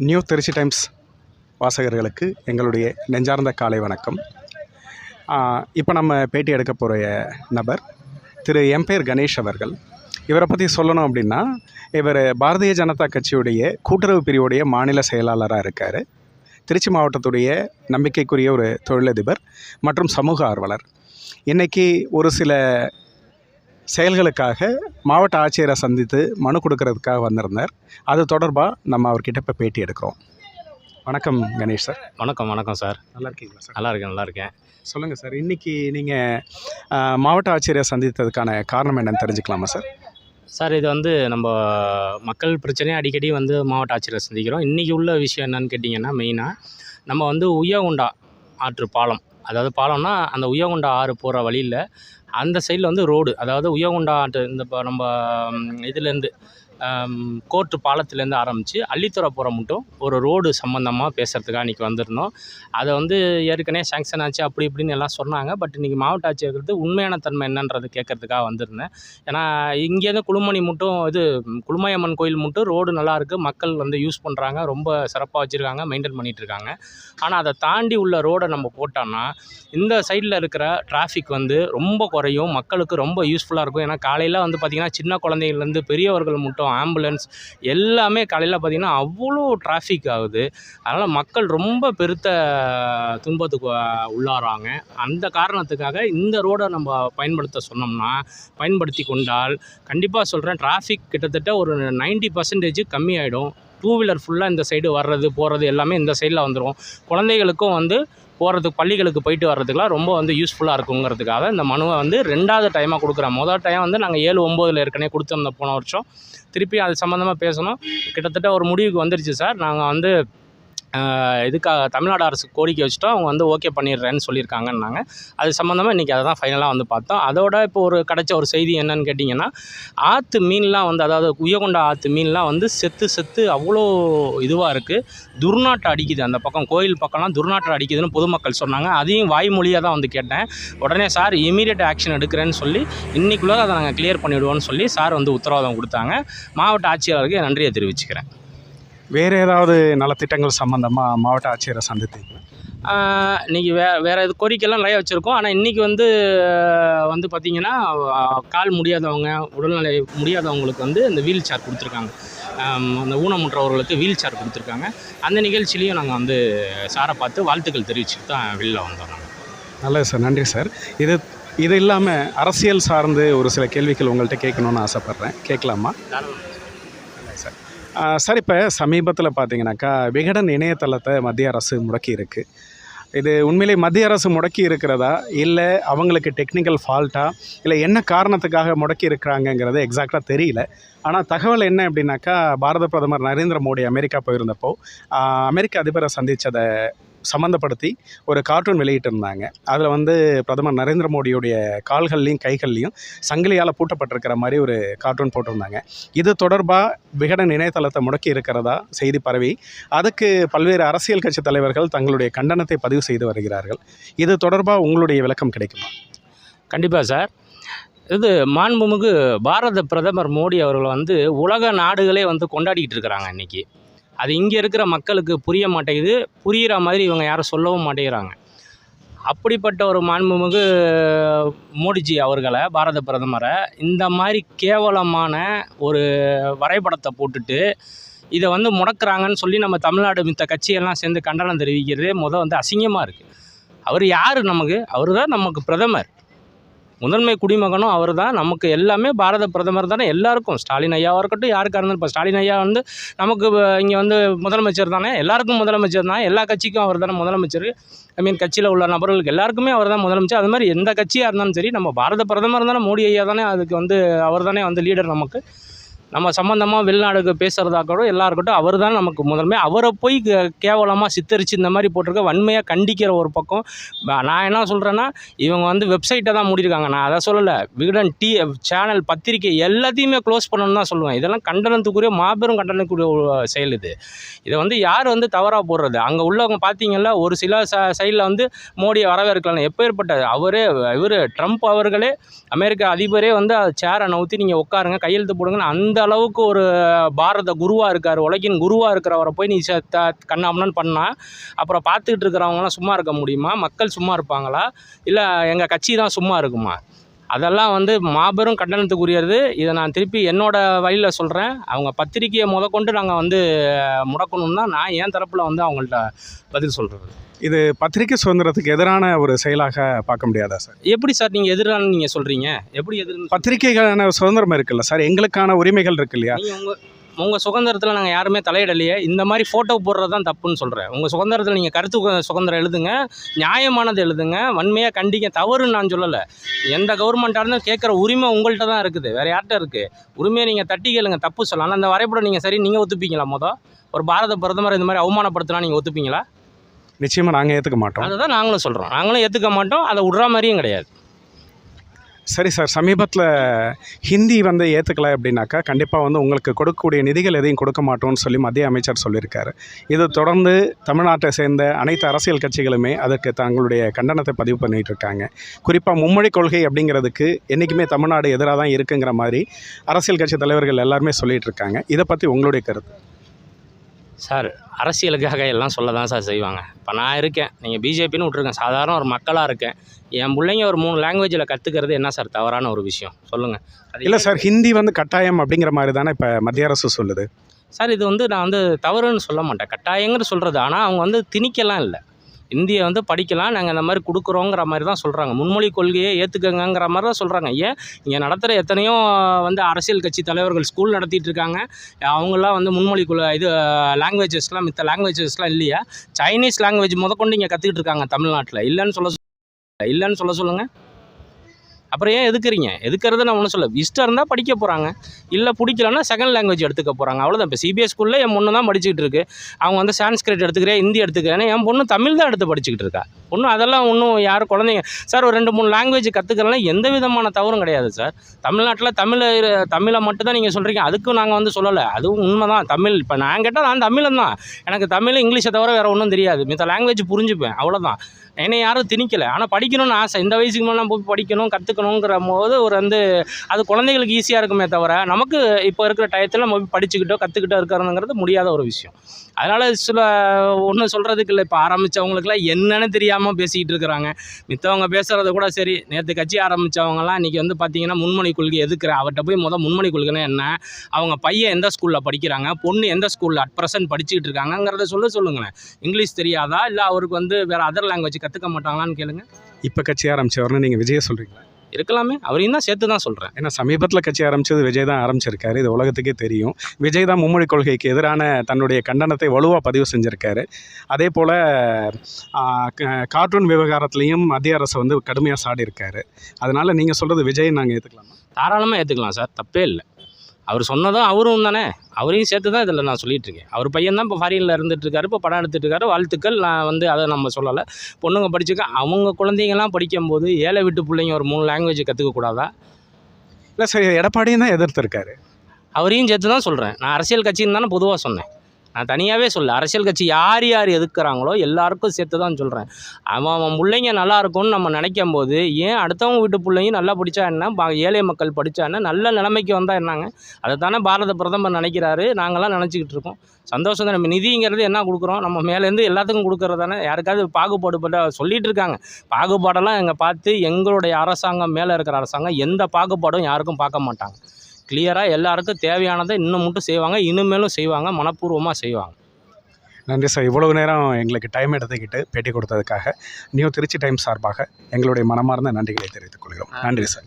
New Trichy times வாசகர்களுக்கு எங்களுடைய நெஞ்சார்ந்த காலை வணக்கம். இப்போ நம்ம பேட்டி எடுக்க போகிற நபர் திரு எம்பேர் கணேஷ் அவர்கள். இவரை பற்றி சொல்லணும் அப்படின்னா, இவர் பாரதிய ஜனதா கட்சியுடைய கூட்டுறவு பிரிவுடைய மாநில செயலாளராக இருக்கார். திருச்சி மாவட்டத்துடைய நம்பிக்கைக்குரிய ஒரு தொழிலதிபர் மற்றும் சமூக ஆர்வலர். இன்றைக்கி ஒரு சில செயல்களுக்காக மாவட்ட ஆட்சியரை சந்தித்து மனு கொடுக்கறதுக்காக வந்திருந்தார். அது தொடர்பாக நம்ம அவர்கிட்ட இப்போ பேட்டி எடுக்கிறோம். வணக்கம் கணேஷ் சார். வணக்கம் சார். நல்லா இருக்கீங்களா சார்? நல்லா இருக்கேன். சொல்லுங்கள் சார், இன்றைக்கி நீங்கள் மாவட்ட ஆட்சியரை சந்தித்ததுக்கான காரணம் என்னன்னு தெரிஞ்சுக்கலாமா சார்? சார், இது வந்து நம்ம மக்கள் பிரச்சனையை அடிக்கடி வந்து மாவட்ட ஆட்சியரை சந்திக்கிறோம். இன்றைக்கி உள்ள விஷயம் என்னன்னு கேட்டிங்கன்னா, மெயினாக நம்ம வந்து உய்யகுண்டா ஆற்று பாலம், அதாவது பாலம்னா அந்த உய்யகுண்டா ஆறு போகிற வழியில் அந்த சைடில் வந்து ரோடு, அதாவது உய்யகுண்டா ஆற்று இந்த இப்போ நம்ம இதுலேருந்து கோர்ட்டு பாலத்துலேருந்து ஆரம்பித்து அள்ளித்துறை போகிற மட்டும் ஒரு ரோடு சம்மந்தமாக பேசுகிறதுக்காக இன்றைக்கி வந்திருந்தோம். அதை வந்து ஏற்கனவே சேங்ஷன் ஆச்சு அப்படி இப்படின்னு எல்லாம் சொன்னாங்க. பட் இன்றைக்கி மாவட்ட ஆட்சியர்களுக்கு உண்மையான தன்மை என்னன்றது கேட்கறதுக்காக வந்திருந்தேன். ஏன்னா இங்கேருந்து குளுமணி மட்டும் குளுமையம்மன் கோயில் மட்டும் ரோடு நல்லாயிருக்கு, மக்கள் வந்து யூஸ் பண்ணுறாங்க, ரொம்ப சிறப்பாக வச்சுருக்காங்க, மெயின்டைன் பண்ணிகிட்ருக்காங்க. ஆனால் அதை தாண்டி உள்ள ரோடை நம்ம போட்டோம்னா இந்த சைடில் இருக்கிற டிராஃபிக் வந்து ரொம்ப குறையும், மக்களுக்கு ரொம்ப யூஸ்ஃபுல்லாக இருக்கும். ஏன்னா காலையில் வந்து பார்த்திங்கன்னா சின்ன குழந்தைங்கள்லேருந்து பெரியவர்கள் மட்டும் ஆம்புலன்ஸ் எல்லாமே காலையில் பார்த்திங்கன்னா அவ்வளோ டிராஃபிக் ஆகுது. அதனால் மக்கள் ரொம்ப பெருத்த துன்பத்துக்கு உள்ளாராங்க. அந்த காரணத்துக்காக இந்த ரோடை நம்ம பயன்படுத்தி கொண்டால் கண்டிப்பாக சொல்கிறேன், டிராஃபிக் கிட்டத்தட்ட ஒரு 90% கம்மியாயிடும். டூ வீலர் ஃபுல்லாக இந்த சைடு வர்றது போகிறது எல்லாமே இந்த சைடில் வந்துடும். குழந்தைகளுக்கும் வந்து போகிறதுக்கு, பள்ளிகளுக்கு போயிட்டு வர்றதுக்கெலாம் ரொம்ப வந்து யூஸ்ஃபுல்லாக இருக்குங்கிறதுக்காக இந்த மனுவை வந்து 2வது டைமாக கொடுக்குறேன். முதல் டைம் வந்து நாங்கள் 7/9 ஏற்கனவே கொடுத்துருந்தோம் போன வருஷம். திருப்பி அது சம்மந்தமாக பேசணும். கிட்டத்தட்ட ஒரு முடிவுக்கு வந்துருச்சு சார். நாங்கள் வந்து இதுக்காக தமிழ்நாடு அரசுக்கு கோரிக்கை வச்சுட்டோம். அவங்க வந்து ஓகே பண்ணிடுறேன்னு சொல்லியிருக்காங்கன்னாங்க. அது சம்மந்தமாக இன்றைக்கி அதை தான் ஃபைனலாக வந்து பார்த்தோம். அதோட இப்போ கிடைச்ச ஒரு செய்தி என்னன்னு கேட்டிங்கன்னா, ஆற்று மீன்லாம் வந்து, அதாவது உய்யகுண்டா ஆற்று மீன்லாம் வந்து செத்து அவ்வளோ இதுவாக இருக்குது, துர்நாற்றம் அடிக்குது. அந்த பக்கம் கோயில் பக்கம்லாம் துர்நாற்றம் அடிக்குதுன்னு பொதுமக்கள் சொன்னாங்க. அதையும் வாய்மொழியாக தான் வந்து கேட்டேன். உடனே சார் இமீடியட் ஆக்ஷன் எடுக்கிறேன்னு சொல்லி இன்னைக்குள்ளே அதை நாங்கள் கிளியர் பண்ணிவிடுவோன்னு சொல்லி சார் வந்து உத்தரவாதம் கொடுத்தாங்க. மாவட்ட ஆட்சியாளருக்கு நன்றியை தெரிவிச்சுக்கிறேன். வேறு ஏதாவது நலத்திட்டங்கள் சம்மந்தமாக மாவட்ட ஆட்சியரை சந்தித்தீங்களா? இன்றைக்கி வேறு இது கோரிக்கைலாம் நிறைய வச்சுருக்கோம். ஆனால் இன்றைக்கி வந்து பார்த்திங்கன்னா, கால் முடியாதவங்க, உடல்நிலை முடியாதவங்களுக்கு வந்து இந்த வீல் சேர் கொடுத்துருக்காங்க. அந்த ஊனமுற்றவர்களுக்கு வீல் சேர் கொடுத்துருக்காங்க. அந்த நிகழ்ச்சியிலையும் நாங்கள் வந்து சாரை பார்த்து வாழ்த்துக்கள் தெரிவிச்சுட்டு தான் வெளில வந்தோம். நாங்கள் நல்லது சார், நன்றி சார். இது இல்லாமல் அரசியல் சார்ந்து ஒரு சில கேள்விகள் உங்கள்கிட்ட கேட்கணுன்னு ஆசைப்பட்றேன். கேட்கலாமா சார்? சார், இப்போ சமீபத்தில் பார்த்தீங்கன்னாக்கா விகடன் இணையதளத்தை மத்திய அரசு முடக்கி இருக்குது. இது உண்மையிலே மத்திய அரசு முடக்கி இருக்கிறதா, இல்லை அவங்களுக்கு டெக்னிக்கல் ஃபால்ட்டா, இல்லை என்ன காரணத்துக்காக முடக்கி இருக்கிறாங்கங்கிறது எக்ஸாக்டாக தெரியல. ஆனால் தகவல் என்ன அப்படின்னாக்கா, பாரத பிரதமர் நரேந்திர மோடி அமெரிக்கா போயிருந்தப்போ அமெரிக்க அதிபரை சந்தித்ததை சம்மந்தப்படுத்தி ஒரு கார்ட்டூன் வெளியிட்டிருந்தாங்க. அதில் வந்து பிரதமர் நரேந்திர மோடியுடைய கால்கள்லையும் கைகள்லையும் சங்கிலியால் பூட்டப்பட்டிருக்கிற மாதிரி ஒரு கார்ட்டூன் போட்டிருந்தாங்க. இது தொடர்பாக விகடன் இணையதளத்தை முடக்கி இருக்கிறதா செய்தி பரவி, அதுக்கு பல்வேறு அரசியல் கட்சி தலைவர்கள் தங்களுடைய கண்டனத்தை பதிவு செய்து வருகிறார்கள். இது தொடர்பாக உங்களுடைய விளக்கம் கிடைக்குமா? கண்டிப்பாக சார். இது மாண்புமிகு பாரத பிரதமர் மோடி அவர்கள் வந்து உலக நாடுகளே வந்து கொண்டாடிக்கிட்டு இருக்கிறாங்க இன்றைக்கி. அது இங்கே இருக்கிற மக்களுக்கு புரிய மாட்டேங்குது. புரிகிற மாதிரி இவங்க யாரும் சொல்லவும் மாட்டேங்கிறாங்க. அப்படிப்பட்ட ஒரு மாண்புமிகு மோடிஜி அவர்களை, பாரத பிரதமரை, இந்த மாதிரி கேவலமான ஒரு வரைபடத்தை போட்டுட்டு இதை வந்து முடக்கிறாங்கன்னு சொல்லி நம்ம தமிழ்நாடு மித்த கட்சியெல்லாம் சேர்ந்து கண்டனம் தெரிவிக்கிறதே வந்து அசிங்கமாக இருக்குது. அவர் யார் நமக்கு? அவர் தான் நமக்கு பிரதமர், முதன்மை குடிமகனும் அவர் தான். நமக்கு எல்லாமே பாரத பிரதமர் தானே எல்லாருக்கும். ஸ்டாலின் ஐயாவாக இருக்கட்டும், யாருக்காக இருந்தாலும். இப்போ ஸ்டாலின் ஐயா வந்து நமக்கு இங்கே வந்து முதலமைச்சர் தானே, எல்லாருக்கும் முதலமைச்சர் தான். எல்லா கட்சிக்கும் அவர் தானே முதலமைச்சர். கட்சியில் உள்ள நபர்களுக்கு எல்லாருக்குமே அவர் தான் முதலமைச்சர். அது மாதிரி எந்த கட்சியாக இருந்தாலும் சரி, நம்ம பாரத பிரதமர் தானே, மோடி ஐயா தானே அதுக்கு வந்து அவர் தானே வந்து லீடர். நமக்கு நம்ம சம்மந்தமாக வெளிநாடுக்கு பேசுகிறதா கூட எல்லாருக்கட்டும் அவர் தான் நமக்கு முதன்மை. அவரை போய் கேவலமாக சித்தரித்து இந்த மாதிரி போட்டிருக்க வன்மையாக கண்டிக்கிற ஒரு பக்கம். நான் என்ன சொல்கிறேன்னா, இவங்க வந்து வெப்சைட்டை தான் மூடியிருக்காங்க. நான் அதை சொல்லலை. விகடன் சேனல், பத்திரிக்கை எல்லாத்தையுமே க்ளோஸ் பண்ணணும்னு தான் சொல்லுவேன். இதெல்லாம் கண்டனத்துக்குரிய, மாபெரும் கண்டனத்துக்குரிய செயல். இதை வந்து யார் வந்து தவறாக போடுறது? அங்கே உள்ளவங்க பார்த்தீங்கன்னா ஒரு சில சைடில் வந்து மோடியை வரவேற்கலாம். எப்பேற்பட்ட இவர் ட்ரம்ப் அவர்களே, அமெரிக்க அதிபரே வந்து சேரை நவுத்தி நீங்கள் உட்காருங்க, கையெழுத்து போடுங்கன்னு அந்த இந்த அளவுக்கு ஒரு பாரத குருவாக இருக்கார், உலகின் குருவாக இருக்கிறவரை போய் நீ கண்ணாமண்ணு பண்ணால் அப்புறம் பார்த்துக்கிட்டு இருக்கிறவங்களாம் சும்மா இருக்க முடியுமா? மக்கள் சும்மா இருப்பாங்களா? இல்லை எங்கள் கட்சி தான் சும்மா இருக்குமா? அதெல்லாம் வந்து மாபெரும் கண்டனத்துக்குரியது. இதை நான் திருப்பி என்னோட வழியில் சொல்கிறேன். அவங்க பத்திரிக்கையை முதற்கொண்டு நாங்கள் வந்து முடக்கணும்னு தான் நான் என் தரப்பில் வந்து அவங்கள்ட்ட பதில் சொல்கிறது. இது பத்திரிகை சுதந்திரத்துக்கு எதிரான ஒரு செயலாக பார்க்க முடியாதா சார்? எப்படி சார் நீங்கள் எதிரானு நீங்கள் சொல்கிறீங்க? எப்படி எதிர்ன்னு பத்திரிகைக்கான சுதந்திரம் இருக்குல்ல சார், எங்களுக்கான உரிமைகள் இருக்கு இல்லையா? நீங்கள் உங்கள் சுதந்திரத்தில் நாங்கள் யாருமே தலையிடலையே. இந்த மாதிரி ஃபோட்டோ போடுறது தான் தப்புன்னு சொல்கிறேன். உங்கள் சுதந்திரத்தில் நீங்கள் கருத்து சுதந்திரம் எழுதுங்க, நியாயமானது எழுதுங்க, வன்மையாக கண்டிக்க, தவறுன்னு நான் சொல்லலை. எந்த கவர்மெண்ட்டாக இருந்தால் கேட்குற உரிமை உங்கள்கிட்ட தான் இருக்குது, வேறு யார்கிட்ட இருக்குது? உரிமையை நீங்கள் தட்டி கேளுங்க, தப்பு சொல்லலாம். ஆனால் அந்த வரைபடம் நீங்கள் சரி நீங்கள் ஒத்துப்பீங்களா? ஒரு பாரத பிரதமர் இந்த மாதிரி அவமானப்படுத்தினா நீங்கள் ஒத்துப்பீங்களா? நிச்சயமாக நாங்கள் ஏற்றுக்க மாட்டோம். அதை தான் நாங்களும் சொல்கிறோம். நாங்களும் ஏற்றுக்க மாட்டோம், அதை விட்ற மாதிரியும் கிடையாது. சரி சார், சமீபத்தில் ஹிந்தி வந்து ஏற்றுக்கலை அப்படின்னாக்கா கண்டிப்பாக வந்து உங்களுக்கு கொடுக்கக்கூடிய நிதிகள் எதையும் கொடுக்க மாட்டோம்னு சொல்லி மத்திய அமைச்சர் சொல்லியிருக்காரு. இது தொடர்ந்து தமிழ்நாட்டை சேர்ந்த அனைத்து அரசியல் கட்சிகளுமே அதற்கு தங்களுடைய கண்டனத்தை பதிவு பண்ணிகிட்டு இருக்காங்க. குறிப்பாக மும்மொழி கொள்கை அப்படிங்கிறதுக்கு என்றைக்குமே தமிழ்நாடு எதிராக தான் இருக்குங்கிற மாதிரி அரசியல் கட்சி தலைவர்கள் எல்லாருமே சொல்லிகிட்டு இருக்காங்க. இதை பற்றி உங்களுடைய கருத்து? சார், அரசியலுக்காக எல்லாம் சொல்ல தான் சார் செய்வாங்க. இப்போ நான் இருக்கேன், நீங்கள் பிஜேபின்னு விட்ருக்கேன், சாதாரண ஒரு மக்களாக இருக்கேன். என் பிள்ளைங்க ஒரு 3 லாங்குவேஜில் கற்றுக்கிறது என்ன சார் தவறான ஒரு விஷயம் சொல்லுங்கள்? இல்லை சார், ஹிந்தி வந்து கட்டாயம் அப்படிங்கிற மாதிரி தானே இப்போ மத்திய அரசு சொல்லுது சார். இது வந்து நான் வந்து தவறுன்னு சொல்ல மாட்டேன், கட்டாயங்கிற சொல்கிறது. ஆனால் அவங்க வந்து திணிக்கலாம் இல்லை, இந்தியை வந்து படிக்கலாம், நாங்கள் இந்த மாதிரி கொடுக்குறோங்கிற மாதிரி தான் சொல்கிறாங்க. முன்மொழி கொள்கையை ஏற்றுக்கங்கிற மாதிரி தான் சொல்கிறாங்க. ஏன் இங்கே நடத்துகிற எத்தனையோ வந்து அரசியல் கட்சி தலைவர்கள் ஸ்கூல் நடத்திட்டு இருக்காங்க. அவங்களாம் வந்து முன்மொழி இது லாங்குவேஜஸ்லாம் மித்த லாங்குவேஜஸ்லாம் இல்லையா? சைனீஸ் லாங்குவேஜ் முதற்கொண்டு இங்கே கற்றுக்கிட்டு இருக்காங்க தமிழ்நாட்டில். இல்லைன்னு சொல்ல சொல்லுங்கள். அப்புறம் ஏன் எதுக்குறீங்க? எதுக்கிறது நான் ஒன்றும் சொல்ல. இஷ்டம் இருந்தால் படிக்க போகிறாங்க, இல்லை பிடிக்கலன்னா செகண்ட் லாங்குவேஜ் எடுத்துக்க போகிறாங்க, அவ்வளோதான். இப்போ சிபிஎஸ் ஸ்கூலில் என் பொண்ணு தான் படிச்சுக்கிட்டு இருக்கு. அவங்க வந்து சான்ஸ்கிரிட் எடுத்துக்கிறேன், ஹிந்தி எடுத்துக்கிறேன். என் பொண்ணு தமிழ் தான் எடுத்து படிச்சுக்கிட்டு இருக்கா. ஒன்றும் அதெல்லாம் ஒன்றும் யாரும் குழந்தைங்க சார் ஒரு 2-3 லாங்குவேஜ் கற்றுக்கிறலாம் எந்த விதமான தவறும் கிடையாது சார். தமிழ்நாட்டில் தமிழை மட்டும் தான் நீங்கள் சொல்கிறீங்க, அதுக்கும் நாங்கள் வந்து சொல்லலை. அதுவும் உண்மை தான். தமிழ் இப்போ நான் கேட்டால் நான் தமிழன் தான், எனக்கு தமிழ் இங்கிலீஷை தவிர வேறு ஒன்றும் தெரியாது. மித்த லாங்குவேஜ் புரிஞ்சுப்பேன், அவ்வளோதான். என்னை யாரும் திணிக்கலை. ஆனால் படிக்கணும்னு ஆசை, இந்த வயசுக்கு மேலே போய் படிக்கணும் கற்றுக்கணுங்கிற போது ஒரு வந்து அது குழந்தைகளுக்கு ஈஸியாக இருக்குமே தவிர நமக்கு இப்போ இருக்கிற டயத்தில் நம்ம போய் படிச்சுக்கிட்டோ கற்றுக்கிட்டோ இருக்கிறதுங்கிறது முடியாத ஒரு விஷயம். அதனால் சில ஒன்றும் சொல்கிறதுக்கு இல்லை. இப்போ ஆரம்பித்தவங்களுக்குலாம் என்னென்னு தெரியாமல் பேசிக்கிட்டு இருக்கிறாங்க. மித்தவங்க பேசுகிறது கூட சரி. நேற்று கட்சி ஆரம்பித்தவங்கலாம் இன்றைக்கி வந்து பார்த்திங்கன்னா முன்மொழி கொள்கை எதுக்குறேன் அவர்கிட்ட போய் முன்மொழி கொள்கைன்னா என்ன, அவங்க பையன் எந்த ஸ்கூலில் படிக்கிறாங்க, பொண்ணு எந்த ஸ்கூலில் அட் ப்ரெசென்ட் படிச்சுக்கிட்டு இருக்காங்கிறத சொல்லுங்களேன். இங்கிலீஷ் தெரியாதா, இல்லை அவருக்கு வந்து வேறு அதர் லாங்குவேஜ் கற்றுக்க மாட்டாங்களான்னு கேளுங்க. இப்போ கட்சி ஆரம்பித்தவர்னு நீங்கள் விஜயை சொல்கிறீங்களா? இருக்கலாமே, அவரையும் தான் சேர்த்து தான் சொல்கிறேன். ஏன்னா சமீபத்தில் கட்சி ஆரம்பித்தது விஜய் தான் ஆரம்பிச்சிருக்காரு, இது உலகத்துக்கே தெரியும். விஜய் தான் மும்மொழி கொள்கைக்கு எதிரான தன்னுடைய கண்டனத்தை வலுவாக பதிவு செஞ்சுருக்காரு. அதே போல் கார்ட்டூன் விவகாரத்துலேயும் மத்திய அரசு வந்து கடுமையாக சாடி இருக்காரு. அதனால் நீங்கள் சொல்கிறது விஜய் நாங்கள் ஏற்றுக்கலாமா? தாராளமாக ஏற்றுக்கலாம் சார், தப்பே இல்லை. அவர் சொன்னதும் அவரும் தானே, அவரையும் சேர்த்து தான் இதில் நான் சொல்லிகிட்ருக்கேன். அவர் பையன் தான் இப்போ ஃபாரினில் இருந்துகிட்ருக்காரு, இப்போ படம் எடுத்துகிட்ருக்காரு, வாழ்த்துக்கள். நான் வந்து அதை நம்ம சொல்லலை. பொண்ணுங்க படிச்சுக்க, அவங்க குழந்தைங்கள்லாம் படிக்கும்போது ஏழை வீட்டு பிள்ளைங்க ஒரு 3 லாங்குவேஜ் கற்றுக்கக்கூடாதா? இல்லை சார், எடப்பாடியும் தான் எதிர்த்துருக்காரு. அவரையும் சேர்த்து தான் சொல்கிறேன். நான் அரசியல் கட்சின்னு தானே பொதுவாக சொன்னேன், நான் தனியாகவே சொல்ல. அரசியல் கட்சி யார் எதுக்குறாங்களோ எல்லாருக்கும் சேர்த்து தான் சொல்கிறேன். அவன் பிள்ளைங்க நல்லா இருக்கும்னு நம்ம நினைக்கும் போது ஏன் அடுத்தவங்க வீட்டு பிள்ளைங்க நல்லா படித்தா என்ன, ஏழை மக்கள் படித்தா என்ன, நல்ல நிலைமைக்கு வந்தால் என்னங்க? அதை தானே பாரத பிரதமர் நினைக்கிறாரு, நாங்களாம் நினச்சிக்கிட்டு இருக்கோம். சந்தோஷம் தான். நம்ம நிதிங்கிறது என்ன கொடுக்குறோம், நம்ம மேலேருந்து எல்லாத்துக்கும் கொடுக்குறது தானே. யாருக்காவது பாகுபாடுபட்ட சொல்லிகிட்டு இருக்காங்க. பாகுபாடெல்லாம் எங்கள் பார்த்து எங்களுடைய அரசாங்கம், மேலே இருக்கிற அரசாங்கம் எந்த பாகுபாடும் யாருக்கும் பார்க்க மாட்டாங்க. கிளியராக எல்லாருக்கும் தேவையானதை இன்னும் மட்டும் செய்வாங்க, இனிமேலும் செய்வாங்க, மனப்பூர்வமாக செய்வாங்க. நன்றி சார், இவ்வளவு நேரம் எங்களுக்கு டைம் எடுத்துக்கிட்டு பேட்டி கொடுத்ததுக்காக நியூ திருச்சி டைம்ஸ் சார்பாக எங்களுடைய மனமார்ந்த நன்றிகளை தெரிவித்துக் கொள்கிறோம். நன்றி சார்.